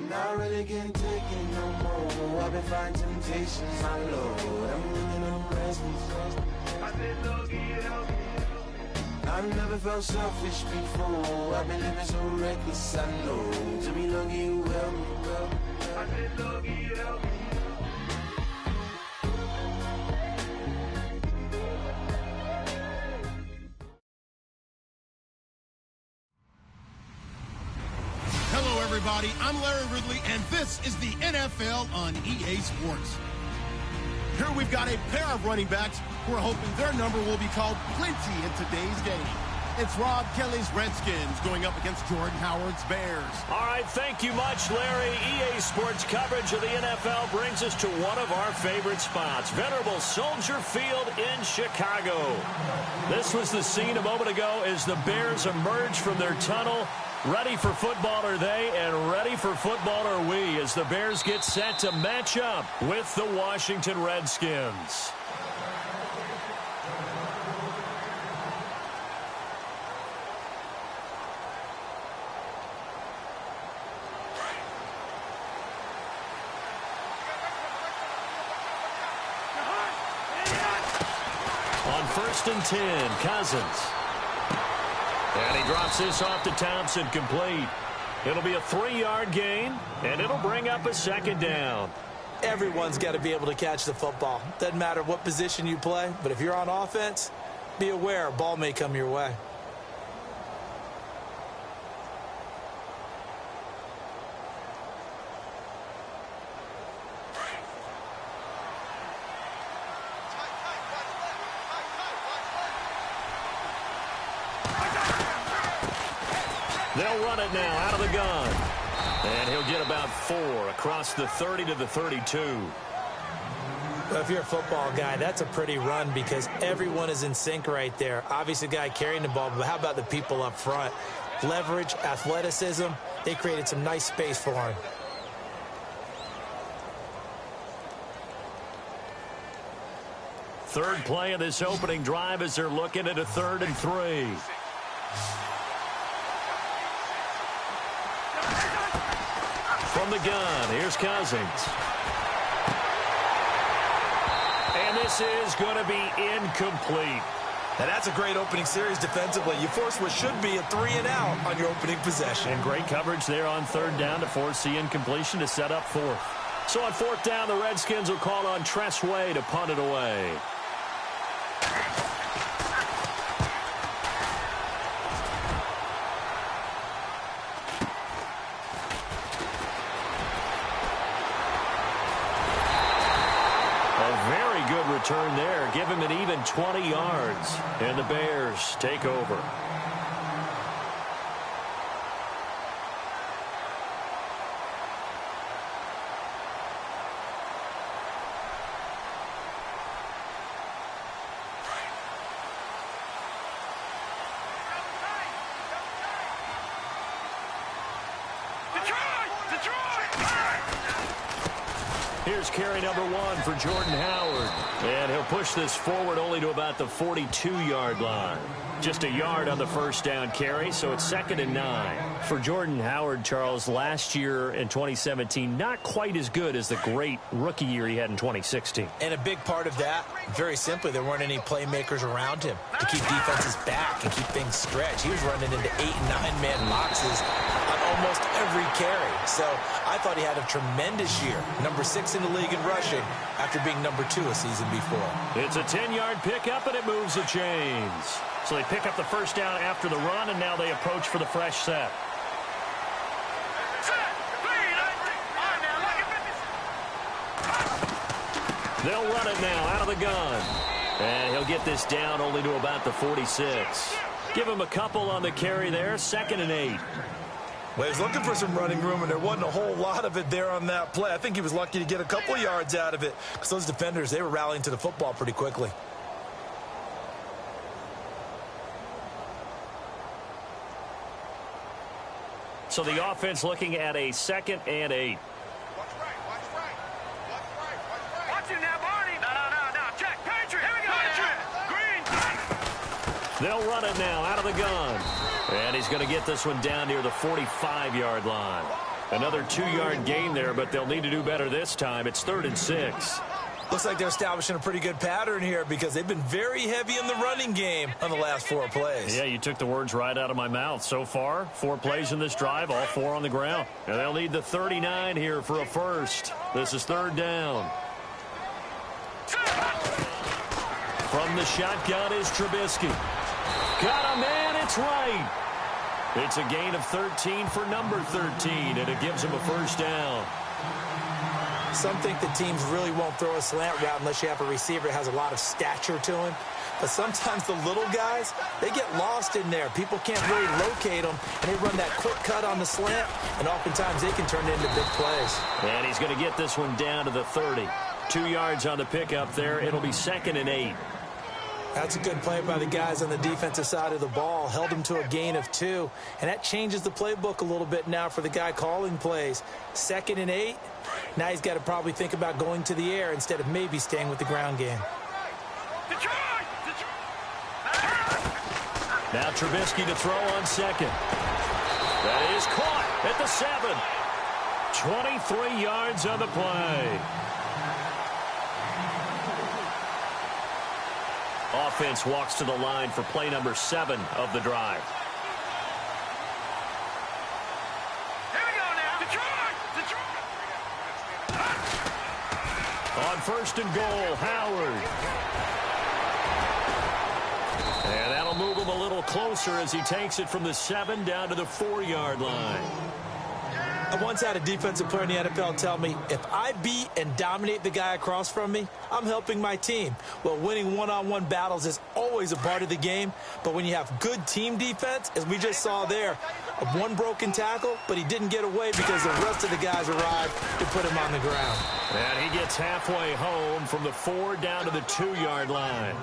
Not really getting taken no more. I've been fighting temptations, my Lord. I'm looking up restless. I said, Lord, help me. I've never felt selfish before. I've been living so reckless, I know. To be lucky you help me. I said, Lord, help me. Hello, everybody. I'm Larry Ridley, and this is the NFL on EA Sports. Here we've got a pair of running backs who are hoping their number will be called plenty in today's game. It's Rob Kelly's Redskins going up against Jordan Howard's Bears. All right, thank you much, Larry. EA Sports coverage of the NFL brings us to one of our favorite spots, venerable Soldier Field in Chicago. This was the scene a moment ago as the Bears emerged from their tunnel. Ready for football are they, and ready for football are we, as the Bears get set to match up with the Washington Redskins. On 1st and 10, Cousins. And he drops this off to Thompson, complete. It'll be a 3-yard gain, and it'll bring up a 2nd down. Everyone's got to be able to catch the football. Doesn't matter what position you play, but if you're on offense, be aware a ball may come your way. They'll run it now out of the gun. And he'll get about 4 across the 30 to the 32. If you're a football guy, that's a pretty run because everyone is in sync right there. Obviously, the guy carrying the ball, but how about the people up front? Leverage, athleticism, they created some nice space for him. Third play of this opening drive as they're looking at a 3rd and 3. From the gun, here's Cousins. And this is going to be incomplete. Now that's a great opening series defensively. You force what should be a 3-and-out on your opening possession. And great coverage there on 3rd down to force the incompletion to set up 4th. So on 4th down, the Redskins will call on Tress Way to punt it away. Return there, give him an even 20 yards, and the Bears take over. Here's carry number 1 for Jordan Howard. And he'll push this forward only to about the 42-yard line. Just a yard on the 1st down carry, so it's 2nd and 9. For Jordan Howard, Charles, last year in 2017, not quite as good as the great rookie year he had in 2016. And a big part of that, very simply, there weren't any playmakers around him to keep defenses back and keep things stretched. He was running into 8- and 9-man boxes on almost every carry. So I thought he had a tremendous year. Number 6 in the league in rushing after being number 2 a season before. It's a 10-yard pickup, and it moves the chains. So they pick up the 1st down after the run, and now they approach for the fresh set. They'll run it now out of the gun. And he'll get this down only to about the 46. Give him a couple on the carry there, 2nd and 8. Well, he was looking for some running room, and there wasn't a whole lot of it there on that play. I think he was lucky to get a couple yards out of it because those defenders, they were rallying to the football pretty quickly. So the offense looking at a 2nd and 8. Watch right, watch right. Watch right, watch right. Watch it now, Barney. No. Check. Patriot. Here we go. Patriot. Green. They'll run it now out of the gun. And he's going to get this one down near the 45-yard line. Another 2-yard gain there, but they'll need to do better this time. It's 3rd and 6. Looks like they're establishing a pretty good pattern here because they've been very heavy in the running game on the last 4 plays. Yeah, you took the words right out of my mouth. So far, 4 plays in this drive, all 4 on the ground. And they'll need the 39 here for a first. This is 3rd down. From the shotgun is Trubisky. Got a man, it's right. It's a gain of 13 for number 13, and it gives him a first down. Some think the teams really won't throw a slant route unless you have a receiver that has a lot of stature to him. But sometimes the little guys, they get lost in there. People can't really locate them, and they run that quick cut on the slant, and oftentimes they can turn it into big plays. And he's going to get this one down to the 30. 2 yards on the pickup there. It'll be 2nd and 8. That's a good play by the guys on the defensive side of the ball. Held them to a gain of 2. And that changes the playbook a little bit now for the guy calling plays. 2nd and 8. Now he's got to probably think about going to the air instead of maybe staying with the ground game. Now Trubisky to throw on 2nd. That is caught at the 7. 23 yards on the play. Offense walks to the line for play number 7 of the drive. Here we go now. Detroit! On 1st and goal, Howard. And that'll move him a little closer as he takes it from the 7 down to the 4-yard line. I once had a defensive player in the NFL tell me, if I beat and dominate the guy across from me, I'm helping my team. Well, winning one-on-one battles is always a part of the game, but when you have good team defense, as we just saw there, one broken tackle, but he didn't get away because the rest of the guys arrived to put him on the ground. And he gets halfway home from the 4 down to the 2-yard line.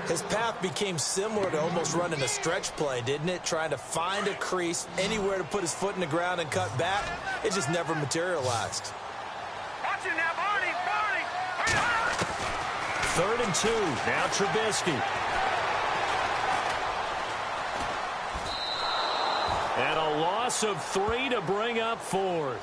His path became similar to almost running a stretch play, didn't it? Trying to find a crease, anywhere to put his foot in the ground and cut back. It just never materialized. Watch it now, Barney! 3rd and 2. Now Trubisky. And a loss of 3 to bring up 4th.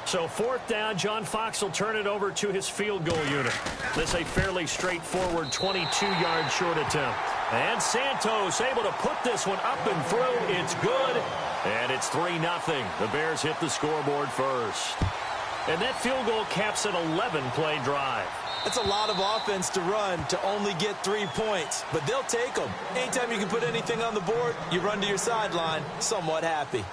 So 4th down, John Fox will turn it over to his field goal unit. This a fairly straightforward 22-yard short attempt. And Santos able to put this one up and through. It's good. And it's 3-0. The Bears hit the scoreboard first. And that field goal caps an 11-play drive. That's a lot of offense to run to only get 3 points. But they'll take them. Anytime you can put anything on the board, you run to your sideline somewhat happy.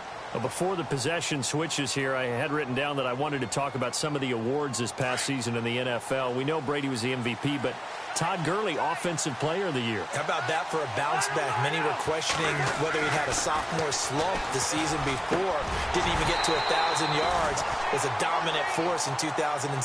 Before the possession switches here, I had written down that I wanted to talk about some of the awards this past season in the NFL. We know Brady was the MVP, but Todd Gurley, Offensive Player of the Year. How about that for a bounce back? Many were questioning whether he'd had a sophomore slump the season before. Didn't even get to 1,000 yards. Was a dominant force in 2017.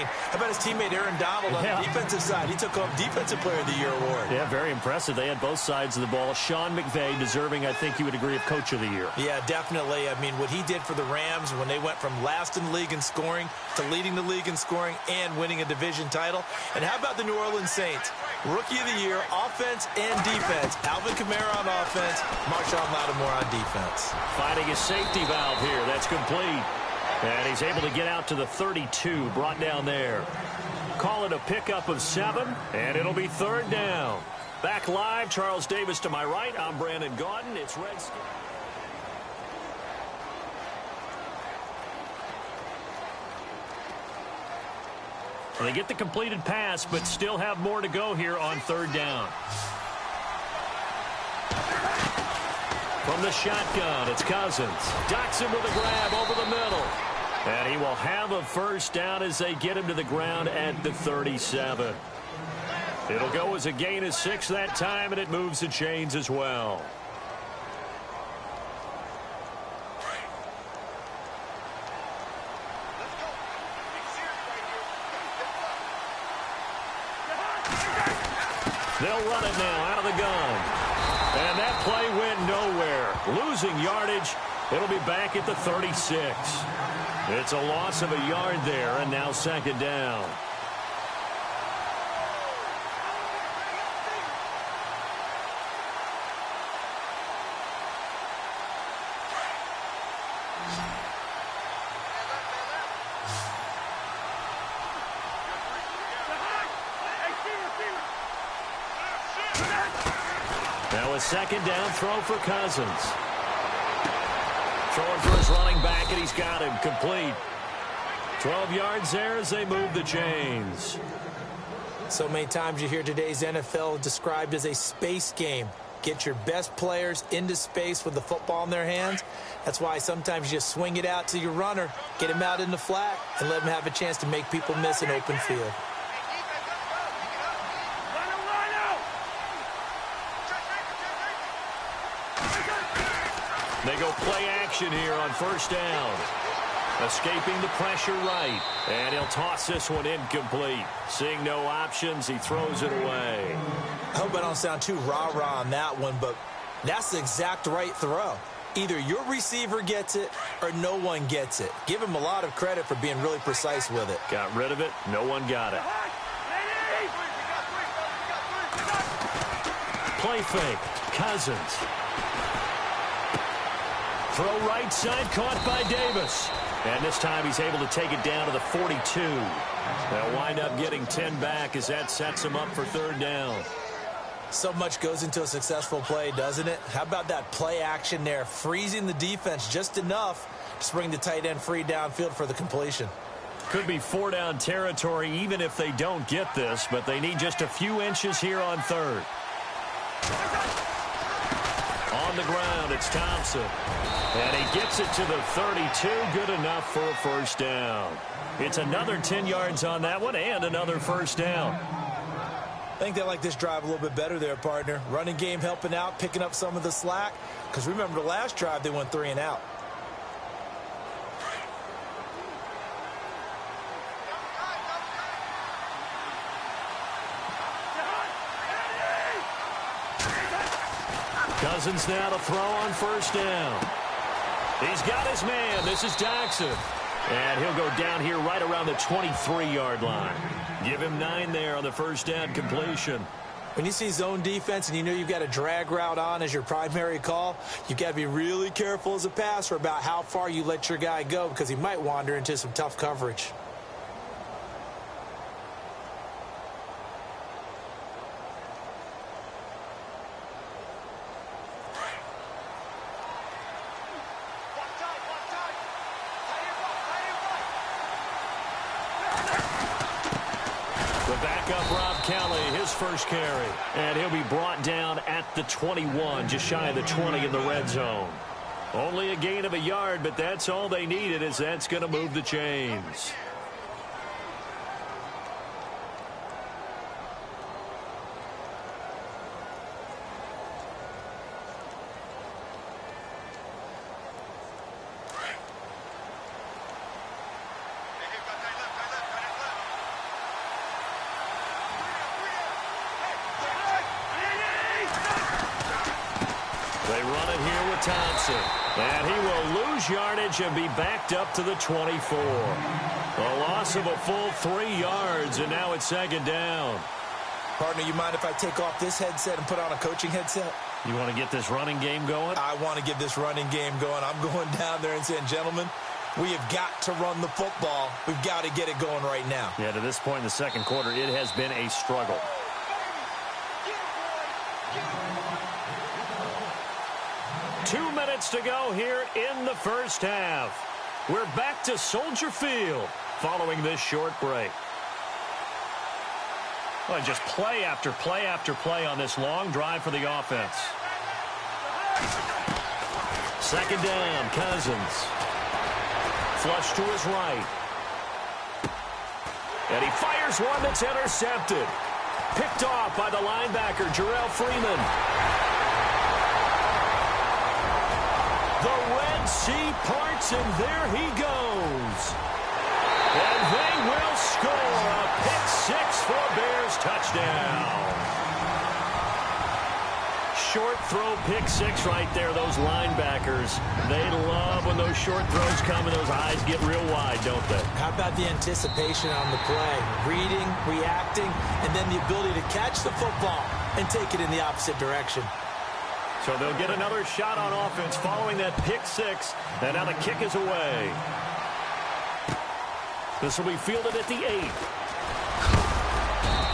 How about his teammate Aaron Donald on the defensive side? He took home Defensive Player of the Year award. Yeah, very impressive. They had both sides of the ball. Sean McVay deserving, I think you would agree, of Coach of the Year. Yeah, definitely. I mean, what he did for the Rams when they went from last in the league in scoring to leading the league in scoring and winning a division title. And how about the New Orleans Saints? Rookie of the Year, offense and defense. Alvin Kamara on offense, Marshawn Lattimore on defense. Finding a safety valve here. That's complete. And he's able to get out to the 32, brought down there. Call it a pickup of 7, and it'll be 3rd down. Back live, Charles Davis to my right. I'm Brandon Gaudin. It's Redskins. They get the completed pass, but still have more to go here on 3rd down. From the shotgun, it's Cousins. Docks him with a grab over the middle. And he will have a first down as they get him to the ground at the 37. It'll go as a gain of 6 that time, and it moves the chains as well. They'll run it now out of the gun. And that play went nowhere. Losing yardage. It'll be back at the 36. It's a loss of a yard there, and now 2nd down. Now a second down throw for Cousins. Throwing for his running back, and he's got him complete. 12 yards there as they move the chains. So many times you hear today's NFL described as a space game. Get your best players into space with the football in their hands. That's why sometimes you just swing it out to your runner, get him out in the flat, and let him have a chance to make people miss an open field. They go play action here on first down. Escaping the pressure right. And he'll toss this one incomplete. Seeing no options, he throws it away. I hope I don't sound too rah-rah on that one, but that's the exact right throw. Either your receiver gets it or no one gets it. Give him a lot of credit for being really precise with it. Got rid of it. No one got it. Play fake. Cousins. Throw right side, caught by Davis. And this time he's able to take it down to the 42. They'll wind up getting 10 back as that sets him up for third down. So much goes into a successful play, doesn't it? How about that play action there, freezing the defense just enough to bring the tight end free downfield for the completion. Could be 4-down territory even if they don't get this, but they need just a few inches here on third. On the ground, it's Thompson. And he gets it to the 32. Good enough for a first down. It's another 10 yards on that one and another first down. I think they like this drive a little bit better there, partner. Running game helping out, picking up some of the slack. Because remember the last drive, they went 3 and out. Cousins now to throw on first down. He's got his man. This is Jackson. And he'll go down here right around the 23-yard line. Give him 9 there on the first down completion. When you see zone defense and you know you've got a drag route on as your primary call, you've got to be really careful as a passer about how far you let your guy go because he might wander into some tough coverage. First carry, and he'll be brought down at the 21, just shy of the 20 in the red zone. Only a gain of a yard, but that's all they needed, as that's going to move the chains. Thompson, and he will lose yardage and be backed up to the 24. A loss of a full 3 yards, and now it's second down. Partner, you mind if I take off this headset and put on a coaching headset? You want to get this running game going? I want to get this running game going. I'm going down there and saying, gentlemen, we have got to run the football. We've got to get it going right now. Yeah, to this point in the second quarter, it has been a struggle. Two minutes to go here in the first half. We're back to Soldier Field following this short break. Well, just play after play after play on this long drive for the offense. Second down, Cousins. Flush to his right. And he fires one that's intercepted. Picked off by the linebacker, Jarrell Freeman. The Red Sea parts, and there he goes. And they will score a pick-6 for a Bears touchdown. Short throw pick-6 right there, those linebackers. They love when those short throws come and those eyes get real wide, don't they? How about the anticipation on the play? Reading, reacting, and then the ability to catch the football and take it in the opposite direction. So they'll get another shot on offense following that pick-6, and now the kick is away. This will be fielded at the 8.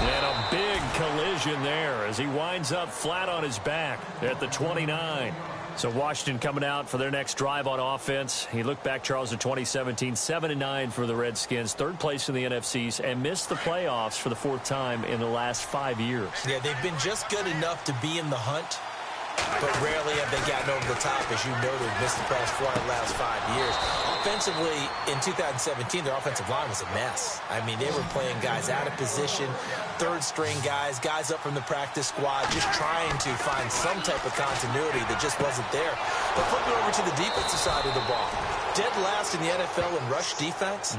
And a big collision there as he winds up flat on his back at the 29. So Washington coming out for their next drive on offense. He looked back, Charles, at 2017, 7-9 for the Redskins, third place in the NFCs, and missed the playoffs for the fourth time in the last 5 years. Yeah, they've been just good enough to be in the hunt, but rarely have they gotten over the top. As you noted, missed the playoffs 4 out of the last 5 years. Offensively, in 2017, their offensive line was a mess. I mean, they were playing guys out of position, third-string guys up from the practice squad, just trying to find some type of continuity that just wasn't there. But flipping over to the defensive side of the ball, dead last in the NFL in rush defense.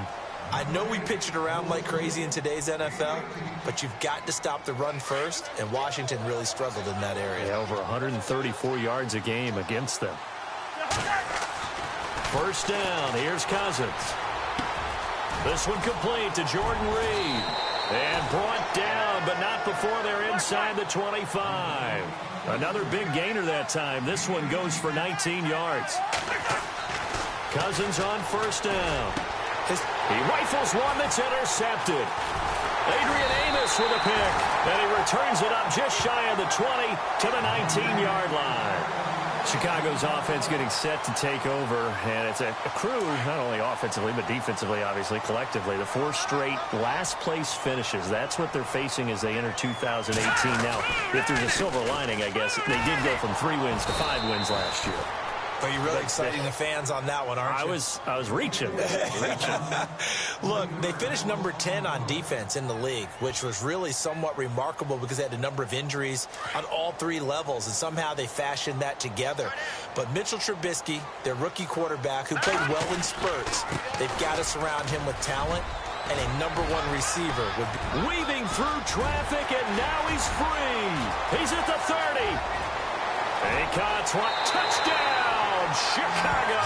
I know we pitch it around like crazy in today's NFL, but you've got to stop the run first, and Washington really struggled in that area. Yeah, over 134 yards a game against them. First down, here's Cousins. This one complete to Jordan Reed. And brought down, but not before they're inside the 25. Another big gainer that time. This one goes for 19 yards. Cousins on first down. He rifles one that's intercepted. Adrian Amos with a pick. And he returns it up just shy of the 20 to the 19-yard line. Chicago's offense getting set to take over, and it's a crew, not only offensively, but defensively, obviously, collectively. The 4 straight last-place finishes. That's what they're facing as they enter 2018. Now, if there's a silver lining, I guess, they did go from 3 wins to 5 wins last year. But you're really exciting the fans on that one, aren't you? I was reaching. Look, they finished number 10 on defense in the league, which was really somewhat remarkable because they had a number of injuries on all 3 levels, and somehow they fashioned that together. But Mitchell Trubisky, their rookie quarterback, who played well in spurts, they've got to surround him with talent, and a number 1 receiver would be. Weaving through traffic, and now he's free. He's at the 30. And he caught touchdown. Chicago.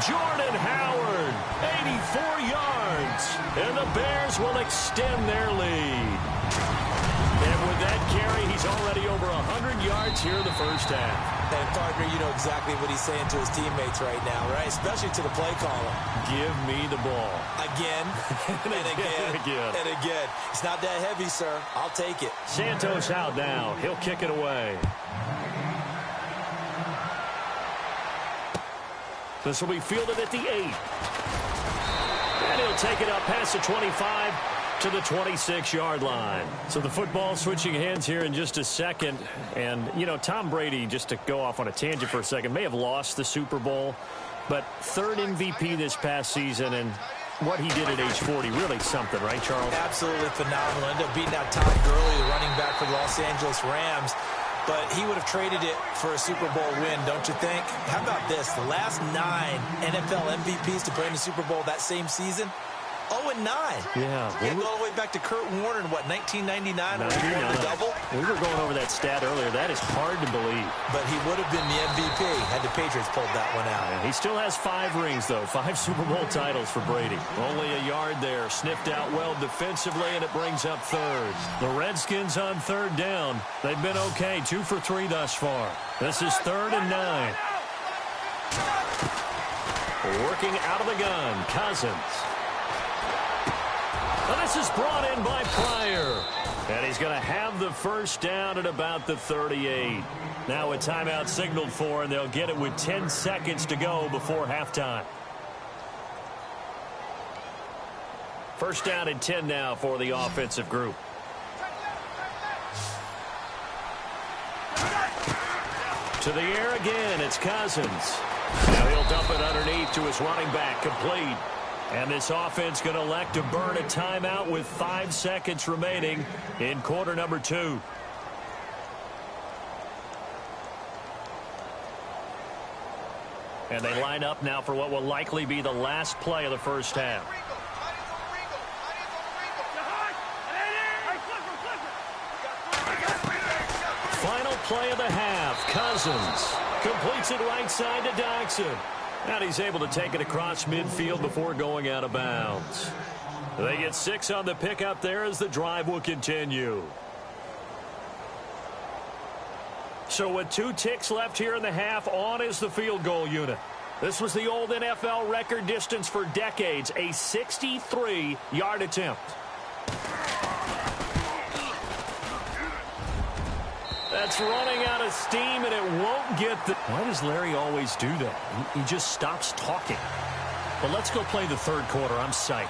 Jordan Howard, 84 yards, and the Bears will extend their lead. And with that carry, he's already over 100 yards here in the first half. And partner, you know exactly what he's saying to his teammates right now, right? Especially to the play caller. Give me the ball. Again, and again, and again. It's not that heavy, sir. I'll take it. Santos out now. He'll kick it away. This will be fielded at the 8. And he'll take it up past the 25 to the 26-yard line. So the football switching hands here in just a second. And, you know, Tom Brady, just to go off on a tangent for a second, may have lost the Super Bowl, but 3rd MVP this past season, and what he did at age 40, really something, right, Charles? Absolutely phenomenal. Ended up beating out Todd Gurley, the running back for the Los Angeles Rams. But he would have traded it for a Super Bowl win, don't you think? How about this? The last 9 NFL MVPs to play in the Super Bowl that same season, 0-9. Yeah. Go all the way back to Kurt Warner in, what, 1999 when he won the double? We were going over that stat earlier. That is hard to believe. But he would have been the MVP had the Patriots pulled that one out. Yeah, he still has 5 rings, though. 5 Super Bowl titles for Brady. Only a yard there. Sniffed out well defensively, and it brings up 3rd. The Redskins on 3rd down. They've been okay. 2 for 3 thus far. This is 3rd and 9. Working out of the gun, Cousins. And this is brought in by Pryor. And he's going to have the first down at about the 38. Now a timeout signaled for, and they'll get it with 10 seconds to go before halftime. First down and 10 now for the offensive group. To the air again, it's Cousins. Now he'll dump it underneath to his running back, complete. And this offense going to elect to burn a timeout with 5 seconds remaining in quarter number 2. And they line up now for what will likely be the last play of the first half. Final play of the half. Cousins completes it right side to Doxson. And he's able to take it across midfield before going out of bounds. They get 6 on the pickup there as the drive will continue. So with 2 ticks left here in the half, on is the field goal unit. This was the old NFL record distance for decades, a 63-yard attempt. That's running out of steam, and it won't get the... Why does Larry always do that? He just stops talking. But let's go play the third quarter. I'm psyched.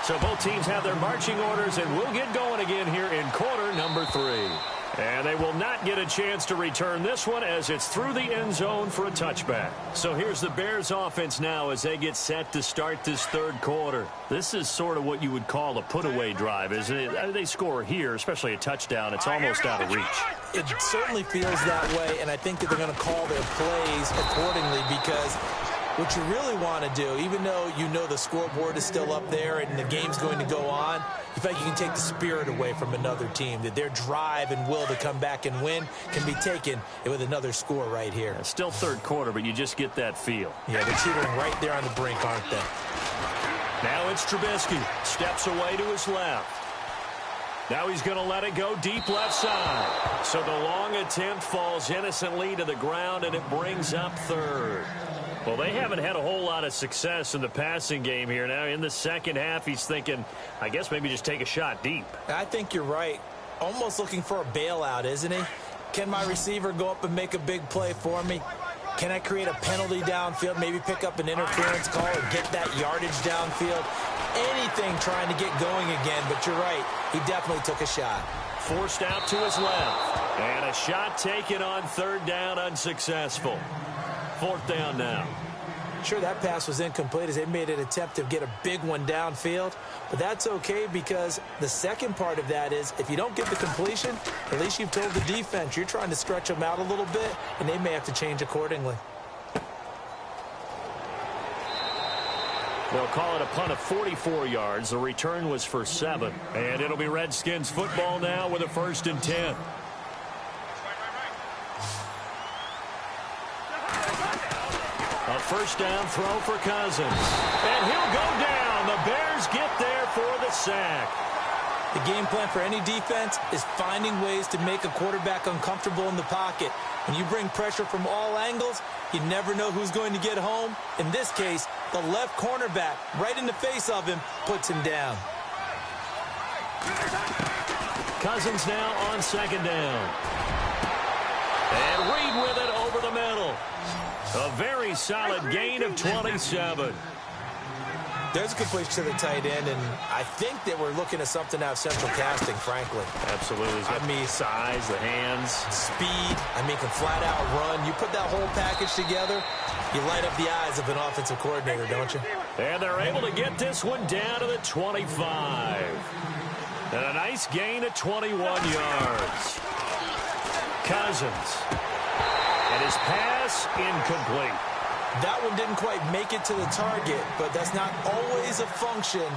So both teams have their marching orders, and we'll get going again here in quarter number 3. And they will not get a chance to return this one as it's through the end zone for a touchback. So here's the Bears offense now as they get set to start this third quarter. This is sort of what you would call a put-away drive, isn't it? They score here, especially a touchdown. It's almost out of reach. It certainly feels that way, and I think that they're going to call their plays accordingly because what you really want to do, even though you know the scoreboard is still up there and the game's going to go on, you feel like you can take the spirit away from another team, that their drive and will to come back and win can be taken with another score right here. It's still third quarter, but you just get that feel. Yeah, they're teetering right there on the brink, aren't they? Now it's Trubisky. Steps away to his left. Now he's going to let it go deep left side. So the long attempt falls innocently to the ground, and it brings up third. Well, they haven't had a whole lot of success in the passing game here. Now, in the second half, he's thinking, I guess maybe just take a shot deep. I think you're right. Almost looking for a bailout, isn't he? Can my receiver go up and make a big play for me? Can I create a penalty downfield, maybe pick up an interference call or get that yardage downfield? Anything trying to get going again, but you're right. He definitely took a shot. Forced out to his left. And a shot taken on third down, unsuccessful. Fourth down now. Sure, that pass was incomplete as they made an attempt to get a big one downfield, but that's okay because the second part of that is if you don't get the completion, at least you've told the defense you're trying to stretch them out a little bit, and they may have to change accordingly. They'll call it a punt of 44 yards. The return was for 7, and it'll be Redskins football now with a 1st and 10. A first down throw for Cousins. And he'll go down. The Bears get there for the sack. The game plan for any defense is finding ways to make a quarterback uncomfortable in the pocket. When you bring pressure from all angles, you never know who's going to get home. In this case, the left cornerback, right in the face of him, puts him down. Cousins now on 2nd down. And Reed with it over the middle. A very solid gain of 27. There's a completion to the tight end, and I think that we're looking at something out of central casting, frankly. Absolutely. I mean, size, the hands. Speed. I mean, can flat out run. You put that whole package together, you light up the eyes of an offensive coordinator, don't you? And they're able to get this one down to the 25. And a nice gain of 21 yards. Cousins. And his pass incomplete. That one didn't quite make it to the target, but that's not always a function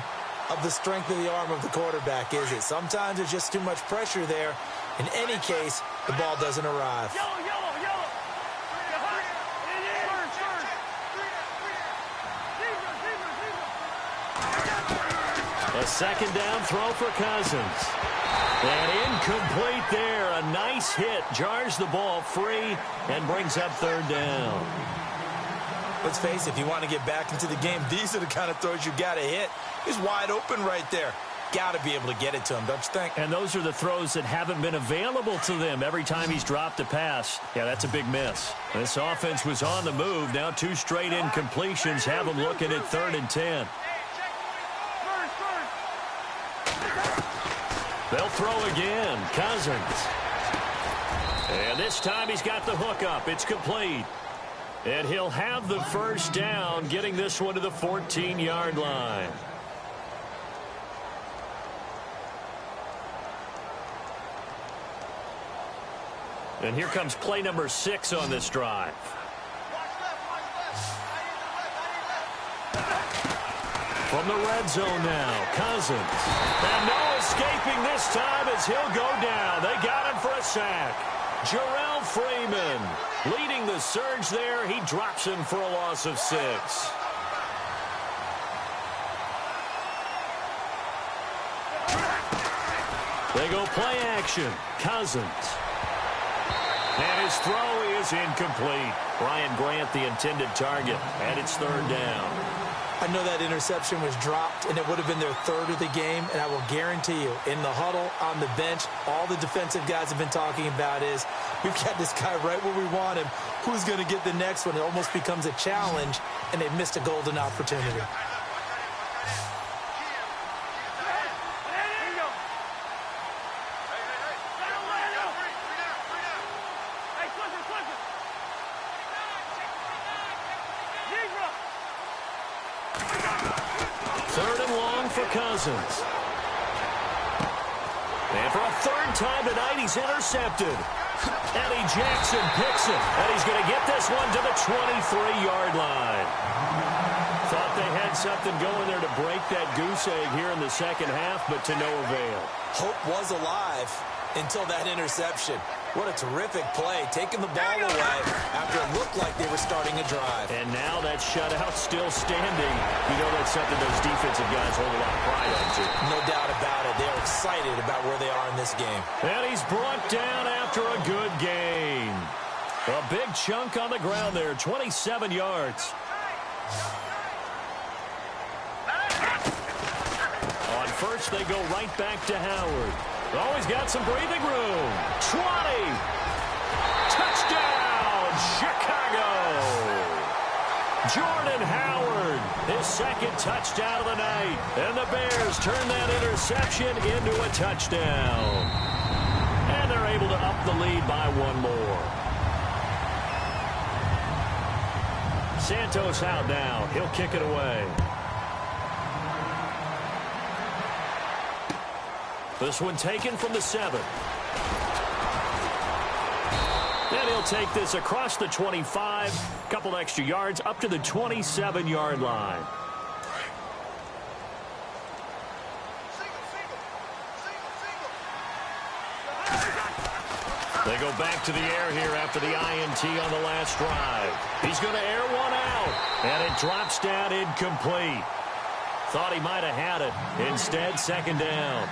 of the strength of the arm of the quarterback, is it? Sometimes there's just too much pressure there. In any case, the ball doesn't arrive. A 2nd down throw for Cousins. And incomplete there. A nice hit. Jars the ball free and brings up 3rd down. Let's face it, if you want to get back into the game, these are the kind of throws you got to hit. He's wide open right there. Got to be able to get it to him, don't you think? And those are the throws that haven't been available to them every time he's dropped a pass. Yeah, that's a big miss. This offense was on the move. Now 2 straight incompletions have them looking at 3rd and 10. They'll throw again. Cousins. And this time he's got the hook up. It's complete. And he'll have the first down, getting this one to the 14-yard line. And here comes play number 6 on this drive. From the red zone now, Cousins. And no escaping this time as he'll go down. They got him for a sack. Jarrell Freeman leading the surge there. He drops him for a loss of 6. They go play action. Cousins. And his throw is incomplete. Brian Grant, the intended target, and it's 3rd down. I know that interception was dropped, and it would have been their third of the game, and I will guarantee you, in the huddle, on the bench, all the defensive guys have been talking about is, we've got this guy right where we want him. Who's going to get the next one? It almost becomes a challenge, and they've missed a golden opportunity. Third and long for Cousins. And for a third time tonight, he's intercepted. Eddie Jackson picks it, and he's going to get this one to the 23-yard line. Thought they had something going there to break that goose egg here in the second half, but to no avail. Hope was alive until that interception. What a terrific play, taking the ball away after it looked like they were starting a drive. And now that shutout still standing. You know that's something those defensive guys hold a lot of pride into. No doubt about it. They're excited about where they are in this game. And he's brought down after a good gain. A big chunk on the ground there, 27 yards. On first, they go right back to Howard. Oh, he's got some breathing room. 20. Touchdown, Chicago. Jordan Howard, his second touchdown of the night. And the Bears turn that interception into a touchdown. And they're able to up the lead by one more. Santos out now. He'll kick it away. This one taken from the 7. And he'll take this across the 25. A couple extra yards up to the 27-yard line. They go back to the air here after the INT on the last drive. He's going to air one out. And it drops down incomplete. Thought he might have had it. Instead, second down.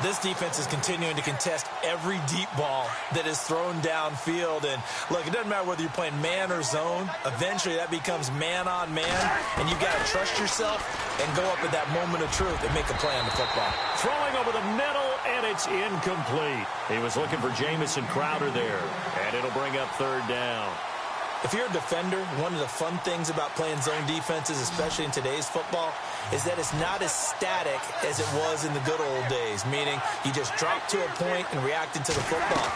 This defense is continuing to contest every deep ball that is thrown downfield. And, look, it doesn't matter whether you're playing man or zone. Eventually, that becomes man-on-man, and you've got to trust yourself and go up at that moment of truth and make a play on the football. Throwing over the middle, and it's incomplete. He was looking for Jamison Crowder there, and it'll bring up third down. If you're a defender, one of the fun things about playing zone defenses, especially in today's football, is that it's not as static as it was in the good old days, meaning you just drop to a point and react into the football.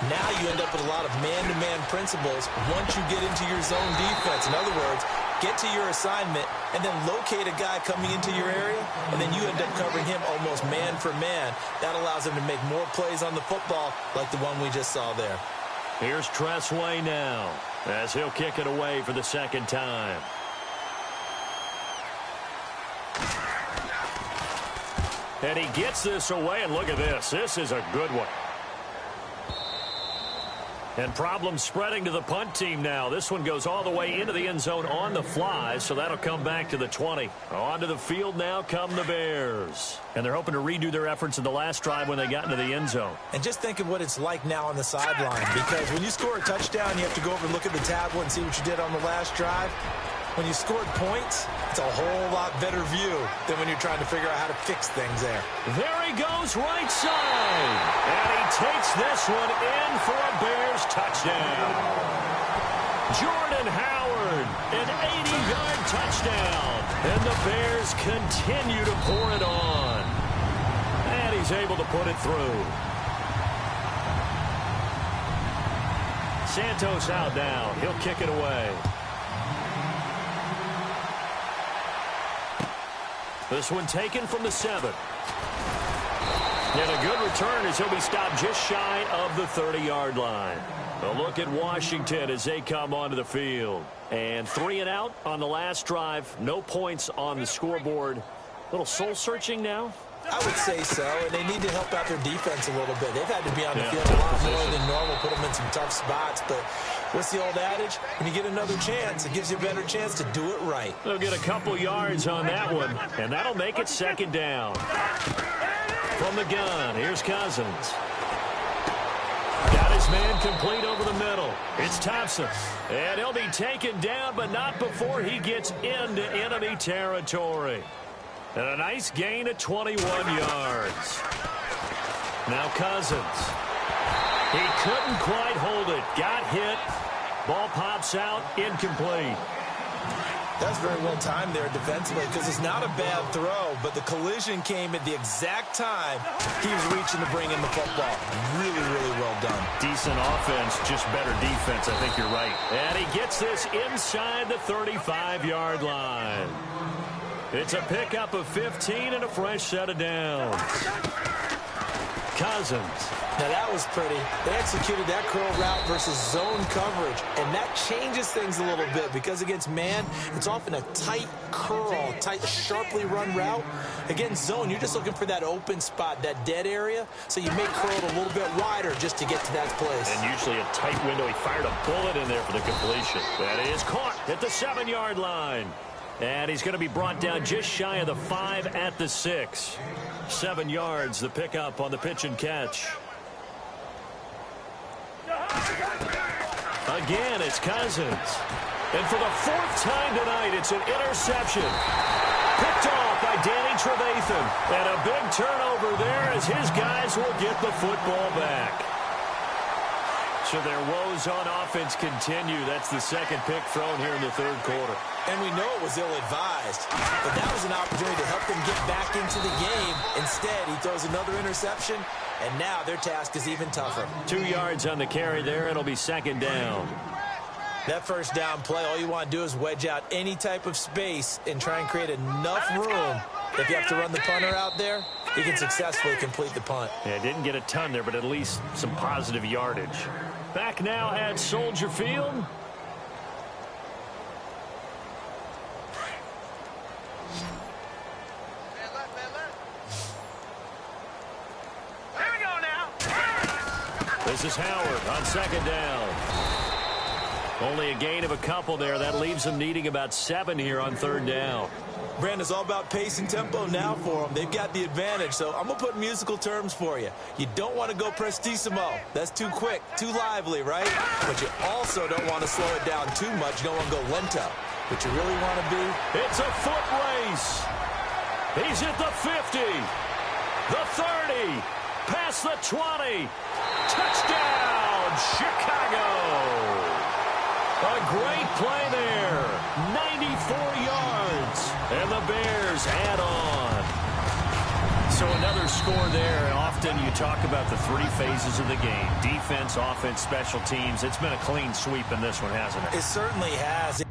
Now you end up with a lot of man-to-man principles once you get into your zone defense. In other words, get to your assignment and then locate a guy coming into your area, and then you end up covering him almost man for man. That allows him to make more plays on the football like the one we just saw there. Here's Tressway now, as he'll kick it away for the second time. And he gets this away, and look at this. This is a good one. And problems spreading to the punt team now. This one goes all the way into the end zone on the fly, so that'll come back to the 20. Onto the field now come the Bears. And they're hoping to redo their efforts in the last drive when they got into the end zone. And just think of what it's like now on the sideline, because when you score a touchdown, you have to go over and look at the tablet and see what you did on the last drive. When you scored points, it's a whole lot better view than when you're trying to figure out how to fix things there. There he goes right side. And he takes this one in for a Bears touchdown. Jordan Howard, an 80-yard touchdown. And the Bears continue to pour it on. And he's able to put it through. Santos out now. He'll kick it away. This one taken from the 7. And a good return as he'll be stopped just shy of the 30-yard line. A look at Washington as they come onto the field. And 3 and out on the last drive. No points on the scoreboard. A little soul-searching now. I would say so, and they need to help out their defense a little bit. They've had to be on the field a lot more than normal, put them in some tough spots. But what's the old adage? When you get another chance, it gives you a better chance to do it right. They'll get a couple yards on that one, and that'll make it second down. From the gun, here's Cousins. Got his His man complete over the middle. It's Thompson. And he'll be taken down, but not before he gets into enemy territory. And a nice gain of 21 yards. Now Cousins. He couldn't quite hold it. Got hit. Ball pops out. Incomplete. That's very well timed there defensively because it's not a bad throw, but the collision came at the exact time he was reaching to bring in the football. Really, really well done. Decent offense, just better defense. I think you're right. And he gets this inside the 35-yard line. It's a pickup of 15 and a fresh set of downs. Cousins. Now that was pretty. They executed that curl route versus zone coverage, and that changes things a little bit because against man, it's often a tight curl, tight, sharply run route. Against zone, you're just looking for that open spot, that dead area, so you may curl it a little bit wider just to get to that place. And usually a tight window. He fired a bullet in there for the completion. That is caught at the 7-yard line. And he's going to be brought down just shy of the 5 at the 6. 7 yards, the pickup on the pitch and catch. Again, it's Cousins. And for the 4th time tonight, it's an interception. Picked off by Danny Trevathan. And a big turnover there as his guys will get the football back. So their woes on offense continue. That's the second pick thrown here in the 3rd quarter. And we know it was ill-advised, but that was an opportunity to help them get back into the game. Instead, he throws another interception, and now their task is even tougher. 2 yards on the carry there. It'll be 2nd down. That first down play, all you want to do is wedge out any type of space and try and create enough room. If you have to run the punter out there, he can successfully complete the punt. Yeah, didn't get a ton there, but at least some positive yardage. Back now at Soldier Field. This is Howard on 2nd down. Only a gain of a couple there. That leaves them needing about 7 here on 3rd down. Brandon, it's all about pace and tempo now for them. They've got the advantage, so I'm going to put musical terms for you. You don't want to go prestissimo. That's too quick, too lively, right? But you also don't want to slow it down too much. You don't want to go lento. But you really want to be? It's a foot race. He's at the 50, the 30, past the 20. Touchdown, Chicago. A great play there. 94 yards. And the Bears add on. So another score there. Often you talk about the 3 phases of the game. Defense, offense, special teams. It's been a clean sweep in this one, hasn't it? It certainly has.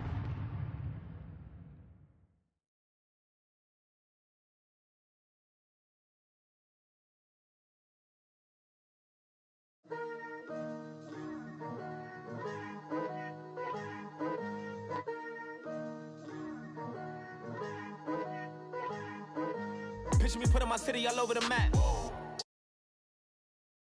Picture me putting my city all over the map.